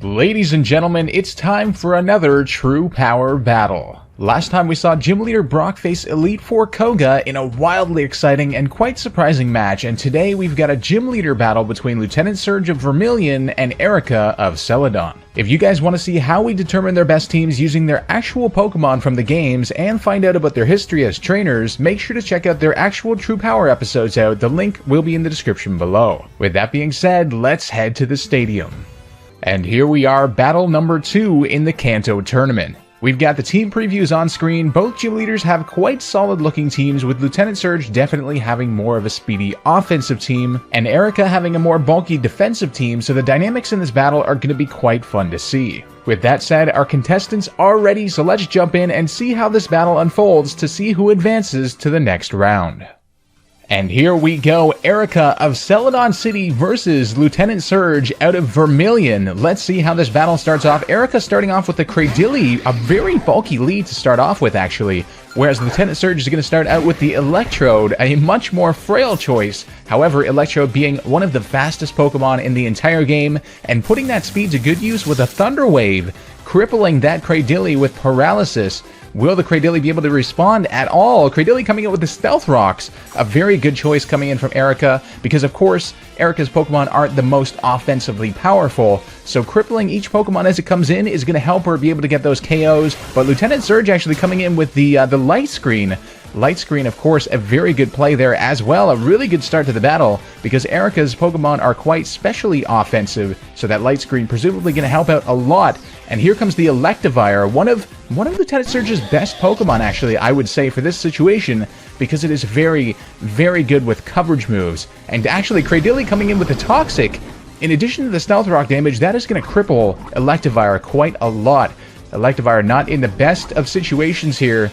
Ladies and gentlemen, it's time for another True Power battle. Last time we saw Gym Leader Brock face Elite Four Koga in a wildly exciting and quite surprising match, and today we've got a Gym Leader battle between Lieutenant Surge of Vermillion and Erika of Celadon. If you guys want to see how we determine their best teams using their actual Pokemon from the games and find out about their history as trainers, make sure to check out their actual True Power episodes out. The link will be in the description below. With that being said, let's head to the stadium. And here we are, battle number 2 in the Kanto Tournament. We've got the team previews on screen. Both gym leaders have quite solid looking teams, with Lieutenant Surge definitely having more of a speedy offensive team, and Erika having a more bulky defensive team, so the dynamics in this battle are going to be quite fun to see. With that said, our contestants are ready, so let's jump in and see how this battle unfolds to see who advances to the next round. And here we go, Erika of Celadon City versus Lieutenant Surge out of Vermillion. Let's see how this battle starts off. Erika starting off with the Cradily, a very bulky lead to start off with actually, whereas Lieutenant Surge is going to start out with the Electrode, a much more frail choice. However, Electrode being one of the fastest Pokemon in the entire game, and putting that speed to good use with a Thunder Wave, crippling that Cradily with Paralysis. Will the Cradily be able to respond at all? Cradily coming in with the Stealth Rocks, a very good choice coming in from Erika, because of course, Erika's Pokemon aren't the most offensively powerful, so crippling each Pokemon as it comes in is going to help her be able to get those KOs, but Lieutenant Surge actually coming in with the Light Screen. Light Screen, of course, a very good play there as well, a really good start to the battle, because Erika's Pokemon are quite specially offensive, so that Light Screen presumably going to help out a lot. And here comes the Electivire, one of Lieutenant Surge's best Pokemon, actually, I would say, for this situation, because it is very, very good with coverage moves. And actually, Cradily coming in with the Toxic, in addition to the Stealth Rock damage, that is going to cripple Electivire quite a lot. Electivire not in the best of situations here,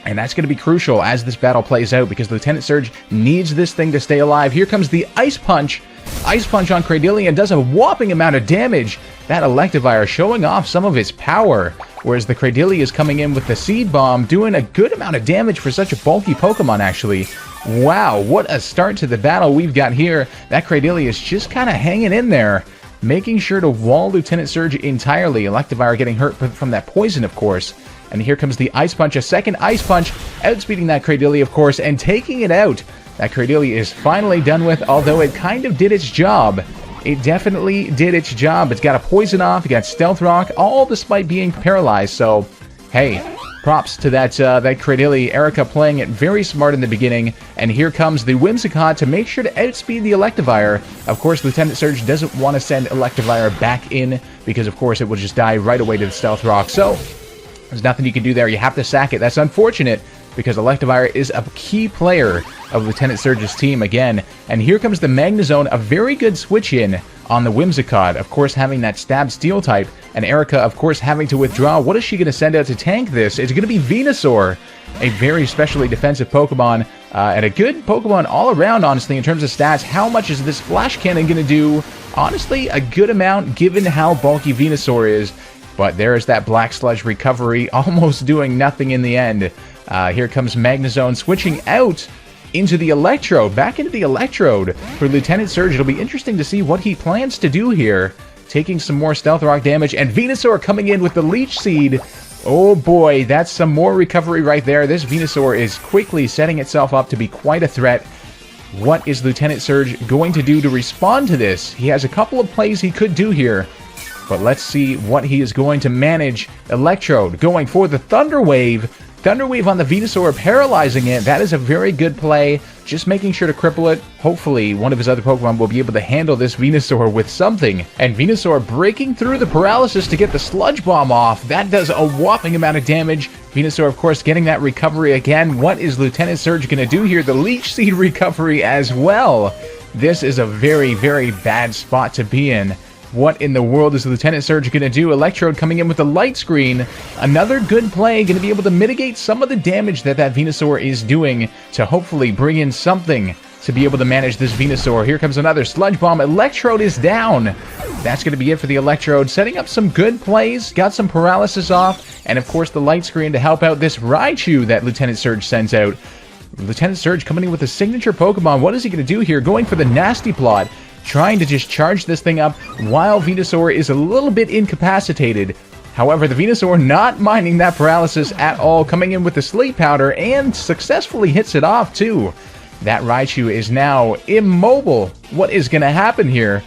and that's going to be crucial as this battle plays out, because Lieutenant Surge needs this thing to stay alive. Here comes the Ice Punch. Ice Punch on Cradily, and does a whopping amount of damage. That Electivire showing off some of its power, whereas the Cradily is coming in with the Seed Bomb, doing a good amount of damage for such a bulky Pokemon, actually. Wow, what a start to the battle we've got here. That Cradily is just kind of hanging in there, making sure to wall Lieutenant Surge entirely. Electivire getting hurt from that poison, of course. And here comes the Ice Punch, a second Ice Punch, outspeeding that Cradily, of course, and taking it out. That Cradily is finally done with, although it kind of did its job. It definitely did its job. It's got a Poison Off, it got Stealth Rock, all despite being paralyzed, so, hey, props to that Cradily. Erika playing it very smart in the beginning, and here comes the Whimsicott to make sure to outspeed the Electivire. Of course, Lieutenant Surge doesn't want to send Electivire back in, because of course it will just die right away to the Stealth Rock, so there's nothing you can do there. You have to sack it. That's unfortunate, because Electivire is a key player of Lieutenant Surge's team again. And here comes the Magnezone, a very good switch-in on the Whimsicott, of course having that Stab Steel type, and Erika, of course, having to withdraw. What is she going to send out to tank this? It's going to be Venusaur, a very specially defensive Pokemon, and a good Pokemon all around, honestly, in terms of stats. How much is this Flash Cannon going to do? Honestly, a good amount, given how bulky Venusaur is. But there's that Black Sludge recovery, almost doing nothing in the end. Here comes Magnezone switching out into the Electrode, back into the Electrode for Lieutenant Surge. It'll be interesting to see what he plans to do here, taking some more Stealth Rock damage, and Venusaur coming in with the Leech Seed. Oh boy, that's some more recovery right there. This Venusaur is quickly setting itself up to be quite a threat. What is Lieutenant Surge going to do to respond to this? He has a couple of plays he could do here, but let's see what he is going to manage. Electrode going for the Thunder Wave. Thunder Wave on the Venusaur, paralyzing it. That is a very good play. Just making sure to cripple it. Hopefully, one of his other Pokemon will be able to handle this Venusaur with something. And Venusaur breaking through the paralysis to get the Sludge Bomb off. That does a whopping amount of damage. Venusaur, of course, getting that recovery again. What is Lieutenant Surge going to do here? The Leech Seed recovery as well. This is a very, very bad spot to be in. What in the world is Lieutenant Surge going to do? Electrode coming in with the Light Screen. Another good play, going to be able to mitigate some of the damage that Venusaur is doing to hopefully bring in something to be able to manage this Venusaur. Here comes another Sludge Bomb. Electrode is down. That's going to be it for the Electrode. Setting up some good plays, got some paralysis off, and of course the Light Screen to help out this Raichu that Lieutenant Surge sends out. Lieutenant Surge coming in with a signature Pokemon. What is he going to do here? Going for the Nasty Plot. trying to just charge this thing up while Venusaur is a little bit incapacitated. However, the Venusaur not minding that paralysis at all, coming in with the Sleep Powder and successfully hits it off too. That Raichu is now immobile. What is going to happen here?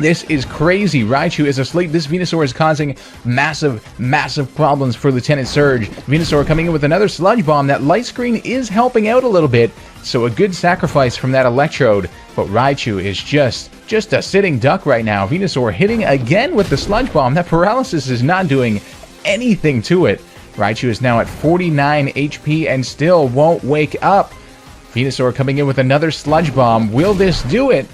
This is crazy. Raichu is asleep. This Venusaur is causing massive, massive problems for Lieutenant Surge. Venusaur coming in with another Sludge Bomb. That Light Screen is helping out a little bit, so a good sacrifice from that Electrode. But Raichu is just a sitting duck right now. Venusaur hitting again with the Sludge Bomb. That paralysis is not doing anything to it. Raichu is now at 49 HP and still won't wake up. Venusaur coming in with another Sludge Bomb. Will this do it?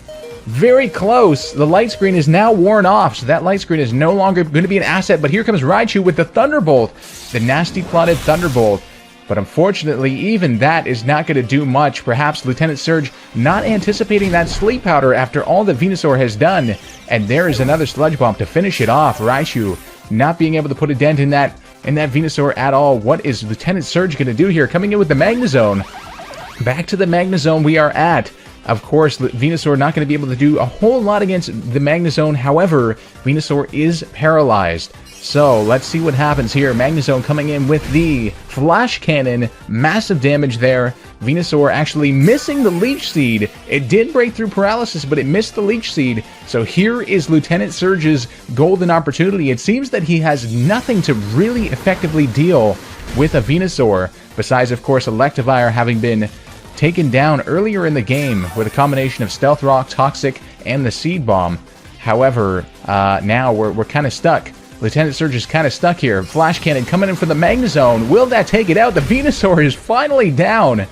Very close. The Light Screen is now worn off, so that Light Screen is no longer going to be an asset. But here comes Raichu with the Thunderbolt, the nasty plotted Thunderbolt. But unfortunately, even that is not going to do much. Perhaps Lieutenant Surge not anticipating that Sleep Powder after all that Venusaur has done. And there is another Sludge Bomb to finish it off. Raichu not being able to put a dent in that Venusaur at all. What is Lieutenant Surge going to do here? Coming in with the Magnezone. Back to the Magnezone we are at. Of course, Venusaur not going to be able to do a whole lot against the Magnezone. However, Venusaur is paralyzed. So, let's see what happens here. Magnezone coming in with the Flash Cannon. Massive damage there. Venusaur actually missing the Leech Seed. It did break through paralysis, but it missed the Leech Seed. So here is Lieutenant Surge's golden opportunity. It seems that he has nothing to really effectively deal with a Venusaur. Besides, of course, Electivire having been taken down earlier in the game with a combination of Stealth Rock, Toxic, and the Seed Bomb. However, now we're kind of stuck. Lieutenant Surge is kind of stuck here. Flash Cannon coming in for the Magnezone. Will that take it out? The Venusaur is finally down.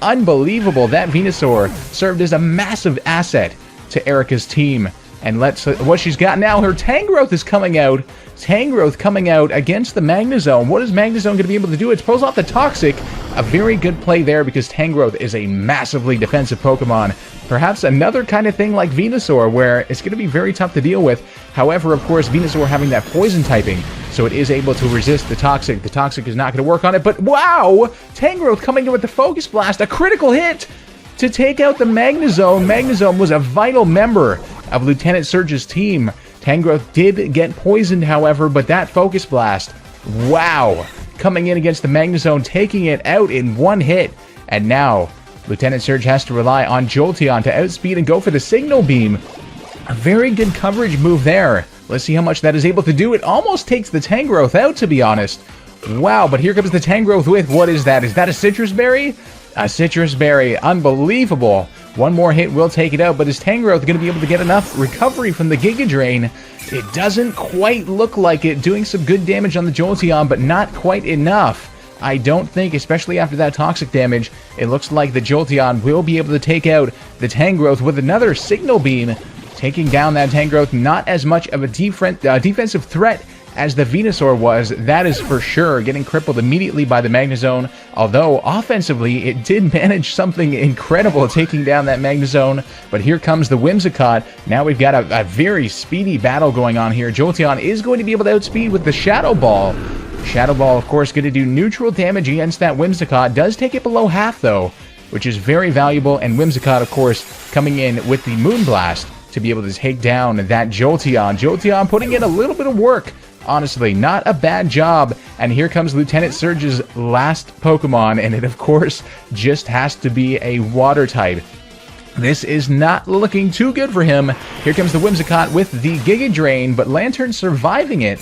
Unbelievable. That Venusaur served as a massive asset to Erika's team. And what she's got now, her Tangrowth is coming out. Tangrowth coming out against the Magnezone. What is Magnezone going to be able to do? It pulls off the Toxic. A very good play there because Tangrowth is a massively defensive Pokemon. Perhaps another kind of thing like Venusaur where it's going to be very tough to deal with. However, of course, Venusaur having that poison typing, so it is able to resist the Toxic. The Toxic is not going to work on it, but wow! Tangrowth coming in with the Focus Blast, a critical hit to take out the Magnezone. Magnezone was a vital member of Lieutenant Surge's team. Tangrowth did get poisoned, however, but that Focus Blast, wow! Coming in against the Magnezone, taking it out in one hit. And now, Lieutenant Surge has to rely on Jolteon to outspeed and go for the Signal Beam. A very good coverage move there. Let's see how much that is able to do. It almost takes the Tangrowth out, to be honest. Wow, but here comes the Tangrowth with, what is that? Is that a Citrus Berry? A Citrus Berry. Unbelievable. One more hit will take it out, but is Tangrowth going to be able to get enough recovery from the Giga Drain? It doesn't quite look like it. Doing some good damage on the Jolteon, but not quite enough. I don't think, especially after that Toxic damage, it looks like the Jolteon will be able to take out the Tangrowth with another Signal Beam. Taking down that Tangrowth, not as much of a defensive threat as the Venusaur was, that is for sure. Getting crippled immediately by the Magnezone, although offensively it did manage something incredible taking down that Magnezone. But here comes the Whimsicott. Now we've got a very speedy battle going on here. Jolteon is going to be able to outspeed with the Shadow Ball. Shadow Ball, of course, going to do neutral damage against that Whimsicott. Does take it below half, though, which is very valuable. And Whimsicott, of course, coming in with the Moonblast to be able to take down that Jolteon. Jolteon putting in a little bit of work. Honestly, not a bad job. And here comes Lieutenant Surge's last Pokemon, and it, of course, just has to be a Water type. This is not looking too good for him. Here comes the Whimsicott with the Giga Drain, but Lantern surviving it.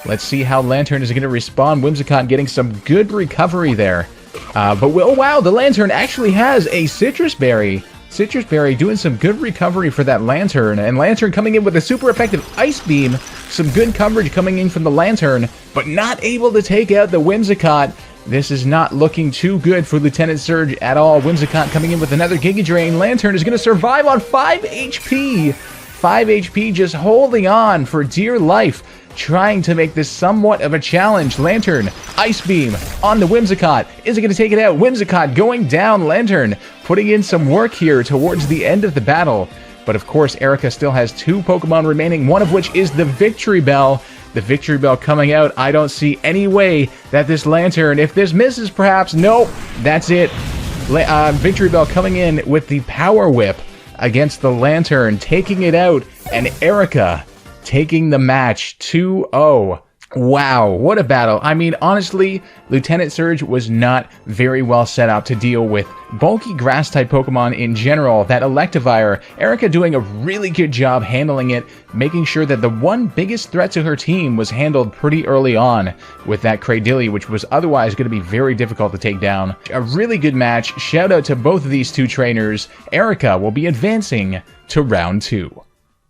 Let's see how Lantern is going to respond. Whimsicott getting some good recovery there. Oh wow, the Lantern actually has a Citrus Berry. Citrus Berry doing some good recovery for that Lantern, and Lantern coming in with a super effective Ice Beam. Some good coverage coming in from the Lantern, but not able to take out the Whimsicott. This is not looking too good for Lieutenant Surge at all. Whimsicott coming in with another Giga Drain. Lantern is going to survive on 5 HP. 5 HP just holding on for dear life, trying to make this somewhat of a challenge. Lantern, Ice Beam on the Whimsicott. Is it going to take it out? Whimsicott going down. Lantern putting in some work here towards the end of the battle. But of course, Erika still has 2 Pokemon remaining, one of which is the Victreebel. The Victreebel coming out. I don't see any way that this Lantern, if this misses perhaps, nope, that's it. Victreebel coming in with the Power Whip. against the Lantern, taking it out, and Erika taking the match 2-0. Wow, what a battle. I mean, honestly, Lieutenant Surge was not very well set up to deal with bulky grass-type Pokemon in general. That Electivire, Erika doing a really good job handling it, making sure that the one biggest threat to her team was handled pretty early on with that Cradily, which was otherwise going to be very difficult to take down. A really good match. Shout out to both of these two trainers. Erika will be advancing to round 2.